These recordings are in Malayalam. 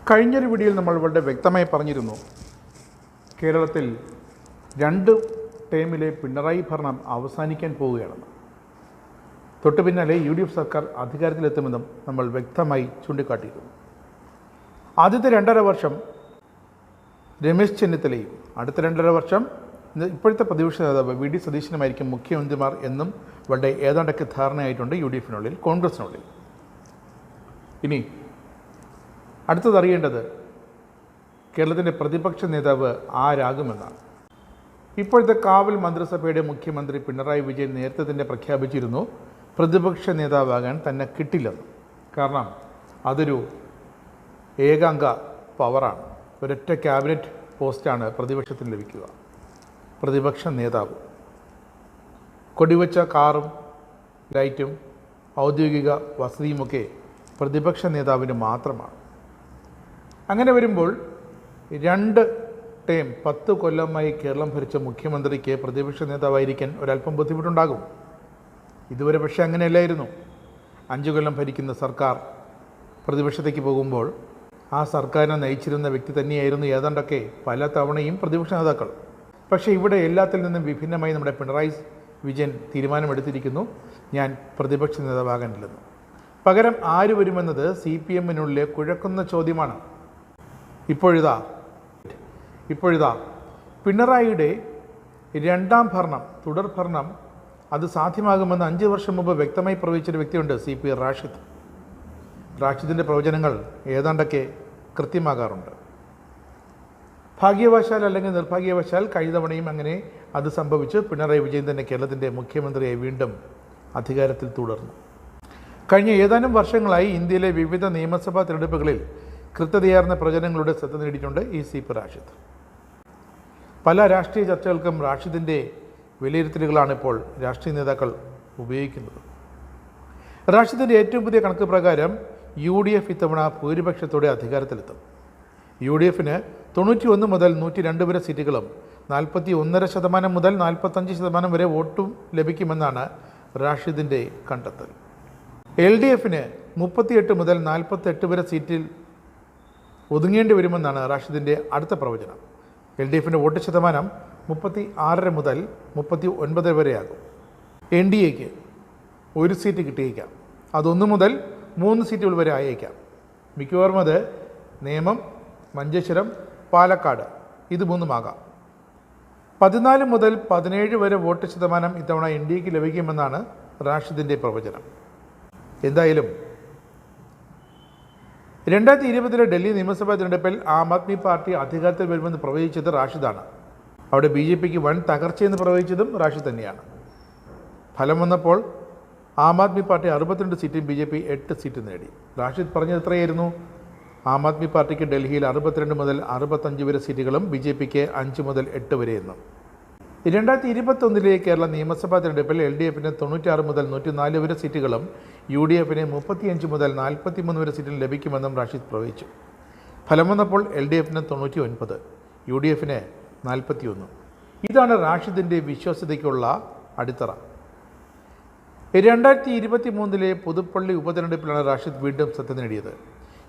കഴിഞ്ഞൊരു വീഡിയോയിൽ നമ്മൾ വളരെ വ്യക്തമായി പറഞ്ഞിരുന്നു, കേരളത്തിൽ 2 ടേമിലെ പിണറായി ഭരണം അവസാനിക്കാൻ പോവുകയാണെന്ന്. തൊട്ടു പിന്നാലെ UDF സർക്കാർ അധികാരത്തിലെത്തുമെന്നും നമ്മൾ വ്യക്തമായി ചൂണ്ടിക്കാട്ടിയിരുന്നു. ആദ്യത്തെ 2.5 വർഷം രമേശ് ചെന്നിത്തലയും, അടുത്ത 2.5 വർഷം ഇപ്പോഴത്തെ പ്രതിപക്ഷ നേതാവ് VD സതീശനുമായിരിക്കും മുഖ്യമന്ത്രിമാർ എന്നും വളരെ ഏതാണ്ടൊക്കെ ധാരണയായിട്ടുണ്ട് UDFിനുള്ളിൽ, കോൺഗ്രസിനുള്ളിൽ. ഇനി അടുത്തതറിയേണ്ടത് കേരളത്തിൻ്റെ പ്രതിപക്ഷ നേതാവ് ആരാകുമെന്നാണ്. ഇപ്പോഴത്തെ കാവൽ മന്ത്രിസഭയുടെ മുഖ്യമന്ത്രി പിണറായി വിജയൻ നേരത്തെ തന്നെ പ്രഖ്യാപിച്ചിരുന്നു പ്രതിപക്ഷ നേതാവാകാൻ തന്നെ കിട്ടില്ലെന്ന്. കാരണം അതൊരു ഏകാംഗ പവറാണ്, ഒരൊറ്റ ക്യാബിനറ്റ് പോസ്റ്റാണ് പ്രതിപക്ഷത്തിന് ലഭിക്കുക. പ്രതിപക്ഷ നേതാവ് കൊടിവച്ച കാറും ലൈറ്റും ഔദ്യോഗിക വസതിയുമൊക്കെ പ്രതിപക്ഷ നേതാവിന് മാത്രമാണ്. അങ്ങനെ വരുമ്പോൾ 2 ടേം 10 കൊല്ലമായി കേരളം ഭരിച്ച മുഖ്യമന്ത്രിക്ക് പ്രതിപക്ഷ നേതാവായിരിക്കാൻ ഒരല്പം ബുദ്ധിമുട്ടുണ്ടാകും. ഇതുവരെ പക്ഷേ അങ്ങനെയല്ലായിരുന്നു. 5 കൊല്ലം ഭരിക്കുന്ന സർക്കാർ പ്രതിപക്ഷത്തേക്ക് പോകുമ്പോൾ ആ സർക്കാരിനെ നയിച്ചിരുന്ന വ്യക്തി തന്നെയായിരുന്നു ഏതാണ്ടൊക്കെ പല തവണയും പ്രതിപക്ഷ നേതാക്കൾ. പക്ഷേ ഇവിടെ എല്ലാത്തിൽ നിന്നും വിഭിന്നമായി നമ്മുടെ പിണറായി വിജയൻ തീരുമാനമെടുത്തിരിക്കുന്നു, ഞാൻ പ്രതിപക്ഷ നേതാവാകാനില്ലെന്ന്. പകരം ആര് വരുമെന്നത് CPMനുള്ളിലെ കുഴക്കുന്ന ചോദ്യമാണ്. ഇപ്പോഴിതാ പിണറായിയുടെ 2ാം ഭരണം, തുടർ ഭരണം അത് സാധ്യമാകുമെന്ന് 5 വർഷം മുമ്പ് വ്യക്തമായി പ്രവചിച്ചൊരു വ്യക്തിയുണ്ട്, CP റാഷിദ്. റാഷിദിൻ്റെ പ്രവചനങ്ങൾ ഏതാണ്ടൊക്കെ കൃത്യമാകാറുണ്ട്. ഭാഗ്യവശാൽ അല്ലെങ്കിൽ നിർഭാഗ്യവശാൽ കഴിഞ്ഞ തവണയും അങ്ങനെ അത് സംഭവിച്ച് പിണറായി വിജയൻ തന്നെ കേരളത്തിൻ്റെ മുഖ്യമന്ത്രിയായി വീണ്ടും അധികാരത്തിൽ തുടർന്നു. കഴിഞ്ഞ ഏതാനും വർഷങ്ങളായി ഇന്ത്യയിലെ വിവിധ നിയമസഭാ തിരഞ്ഞെടുപ്പുകളിൽ കൃത്യതയാർന്ന പ്രവചനങ്ങളുടെ ശ്രദ്ധ നേടിയിട്ടുണ്ട് ഈ CP റാഷിദ്. പല രാഷ്ട്രീയ ചർച്ചകൾക്കും റാഷിദിൻ്റെ വിലയിരുത്തലുകളാണ് ഇപ്പോൾ രാഷ്ട്രീയ നേതാക്കൾ ഉപയോഗിക്കുന്നത്. റാഷിദിൻ്റെ ഏറ്റവും പുതിയ കണക്ക് പ്രകാരം UDF ഇത്തവണ ഭൂരിപക്ഷത്തോടെ അധികാരത്തിലെത്തും. UDFന് 91 മുതൽ 102 വരെ സീറ്റുകളും 41.5% മുതൽ 45% വരെ വോട്ടും ലഭിക്കുമെന്നാണ് റാഷിദിൻ്റെ കണ്ടെത്തൽ. LDFന് 38 മുതൽ 48 വരെ സീറ്റിൽ ഒതുങ്ങേണ്ടി വരുമെന്നാണ് റാഷിദിൻ്റെ അടുത്ത പ്രവചനം. LDFിൻ്റെ വോട്ട് ശതമാനം 36 മുതൽ 39 വരെയാകും. NDAക്ക് 1 സീറ്റ് കിട്ടിയേക്കാം, അത് 1 മുതൽ 3 സീറ്റുകൾ വരെ ആയേക്കാം. മിക്കവാറും അത് നേമം, മഞ്ചേശ്വരം, പാലക്കാട് ഇത് 3ഉമാകാം. 14 മുതൽ 17 വരെ വോട്ട് ശതമാനം ഇത്തവണ NDAക്ക് ലഭിക്കുമെന്നാണ് റാഷിദിൻ്റെ പ്രവചനം. എന്തായാലും 2020 ഡൽഹി നിയമസഭാ തിരഞ്ഞെടുപ്പിൽ ആം ആദ്മി പാർട്ടി അധികാരത്തിൽ വരുമെന്ന് പ്രവചിച്ചത് റാഷിദാണ്. അവിടെ BJPക്ക് വൻ തകർച്ചയെന്ന് പ്രവചിച്ചതും റാഷിദ് തന്നെയാണ്. ഫലം വന്നപ്പോൾ ആം ആദ്മി പാർട്ടി 62 സീറ്റും BJP 8 സീറ്റ് നേടി. റാഷിദ് പറഞ്ഞത് എത്രയായിരുന്നു? ആം ആദ്മി പാർട്ടിക്ക് ഡൽഹിയിൽ 62 മുതൽ 65 വരെ സീറ്റുകളും BJPക്ക് 5 മുതൽ 8 വരെ എന്നും. 2021 കേരള നിയമസഭാ തിരഞ്ഞെടുപ്പിൽ LDFന് 96 മുതൽ 104 വരെ സീറ്റുകളും UDFന് 35 മുതൽ 43 വരെ സീറ്റുകൾ ലഭിക്കുമെന്നും റാഷിദ് പ്രവചിച്ചു. ഫലം വന്നപ്പോൾ LDFന് 99, UDFന് 41. ഇതാണ് റാഷിദിൻ്റെ വിശ്വാസ്യതയ്ക്കുള്ള അടിത്തറ. 2023 പുതുപ്പള്ളി ഉപതെരഞ്ഞെടുപ്പിലാണ് റാഷിദ് വീണ്ടും ശ്രദ്ധ നേടിയത്.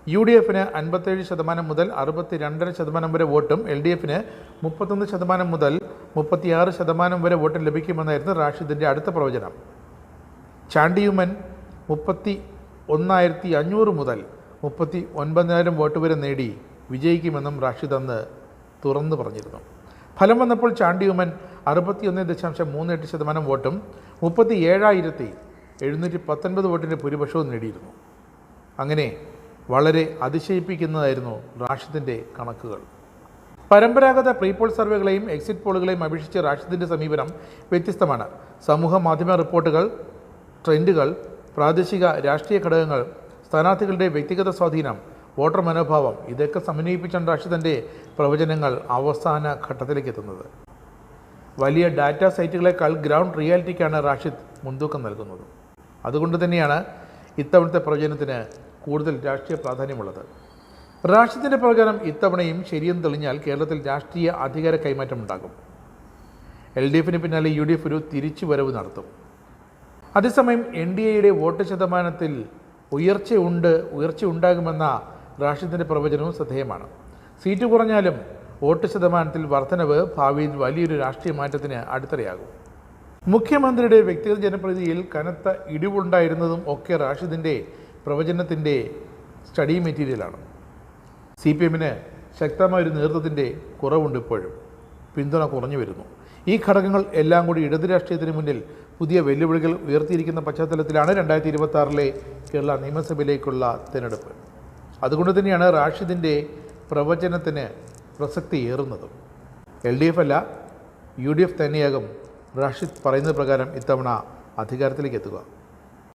UDFന് 57% മുതൽ 62.5% വരെ വോട്ടും LDFന് 31% മുതൽ 36% വരെ വോട്ടും ലഭിക്കുമെന്നായിരുന്നു റാഷിദിൻ്റെ അടുത്ത പ്രവചനം. ചാണ്ടിയുമ്മൻ 31,500 മുതൽ 39,000 വോട്ട് വരെ നേടി വിജയിക്കുമെന്നും റാഷിദ് അന്ന് തുറന്നു പറഞ്ഞിരുന്നു. ഫലം വന്നപ്പോൾ ചാണ്ടിയുമ്മൻ 61.38% വോട്ടും 37,719 വോട്ടിൻ്റെ ഭൂരിപക്ഷവും നേടിയിരുന്നു. അങ്ങനെ വളരെ അതിശയിപ്പിക്കുന്നതായിരുന്നു റാഷിദിൻ്റെ കണക്കുകൾ. പരമ്പരാഗത പ്രീപോൾ സർവേകളെയും എക്സിറ്റ് പോളുകളെയും അപേക്ഷിച്ച് റാഷിദിൻ്റെ സമീപനം വ്യത്യസ്തമാണ്. സമൂഹ മാധ്യമ റിപ്പോർട്ടുകൾ, ട്രെൻഡുകൾ, പ്രാദേശിക രാഷ്ട്രീയ ഘടകങ്ങൾ, സ്ഥാനാർത്ഥികളുടെ വ്യക്തിഗത സ്വാധീനം, വോട്ടർ മനോഭാവം ഇതൊക്കെ സമന്വയിപ്പിച്ചാണ് റാഷിദിൻ്റെ പ്രവചനങ്ങൾ അവസാന ഘട്ടത്തിലേക്ക് എത്തുന്നത്. വലിയ ഡാറ്റാ സൈറ്റുകളെക്കാൾ ഗ്രൗണ്ട് റിയാലിറ്റിക്കാണ് റാഷിദ് മുൻതൂക്കം നൽകുന്നത്. അതുകൊണ്ട് തന്നെയാണ് ഇത്തവണത്തെ പ്രവചനത്തിന് കൂടുതൽ രാഷ്ട്രീയ പ്രാധാന്യമുള്ളത്. റാഷിദിൻ്റെ പ്രവചനം ഇത്തവണയും ശരിയെന്ന് തെളിഞ്ഞാൽ കേരളത്തിൽ രാഷ്ട്രീയ അധികാര കൈമാറ്റം ഉണ്ടാകും. LDFന് പിന്നാലെ UDF ഒരു തിരിച്ചുവരവ് നടത്തും. അതേസമയം NDAയുടെ വോട്ട് ശതമാനത്തിൽ ഉയർച്ച ഉണ്ടാകുമെന്ന റാഷിദിൻ്റെ പ്രവചനവും ശ്രദ്ധേയമാണ്. സീറ്റ് കുറഞ്ഞാലും വോട്ട് ശതമാനത്തിൽ വർധനവ് ഭാവിയിൽ വലിയൊരു രാഷ്ട്രീയ മാറ്റത്തിന് അടിത്തറയാകും. മുഖ്യമന്ത്രിയുടെ വ്യക്തിഗത ജനപ്രീതിയിൽ കനത്ത ഇടിവുണ്ടായിരുന്നതും ഒക്കെ റാഷിദിൻ്റെ പ്രവചനത്തിൻ്റെ സ്റ്റഡി മെറ്റീരിയലാണ്. CPM-ന് ശക്തമായൊരു നേതൃത്വത്തിൻ്റെ കുറവുണ്ട്. ഇപ്പോഴും പിന്തുണ കുറഞ്ഞു വരുന്നു. ഈ ഘടകങ്ങൾ എല്ലാം കൂടി ഇടത് രാഷ്ട്രീയത്തിന് മുന്നിൽ പുതിയ വെല്ലുവിളികൾ ഉയർത്തിയിരിക്കുന്ന പശ്ചാത്തലത്തിലാണ് 2026 കേരള നിയമസഭയിലേക്കുള്ള തിരഞ്ഞെടുപ്പ്. അതുകൊണ്ട് തന്നെയാണ് റാഷിദിൻ്റെ പ്രവചനത്തിന് പ്രസക്തി ഏറുന്നതും. LDF അല്ല, UDF തന്നെയാകും റാഷിദ് പറയുന്നത് പ്രകാരം ഇത്തവണ അധികാരത്തിലേക്ക് എത്തുക.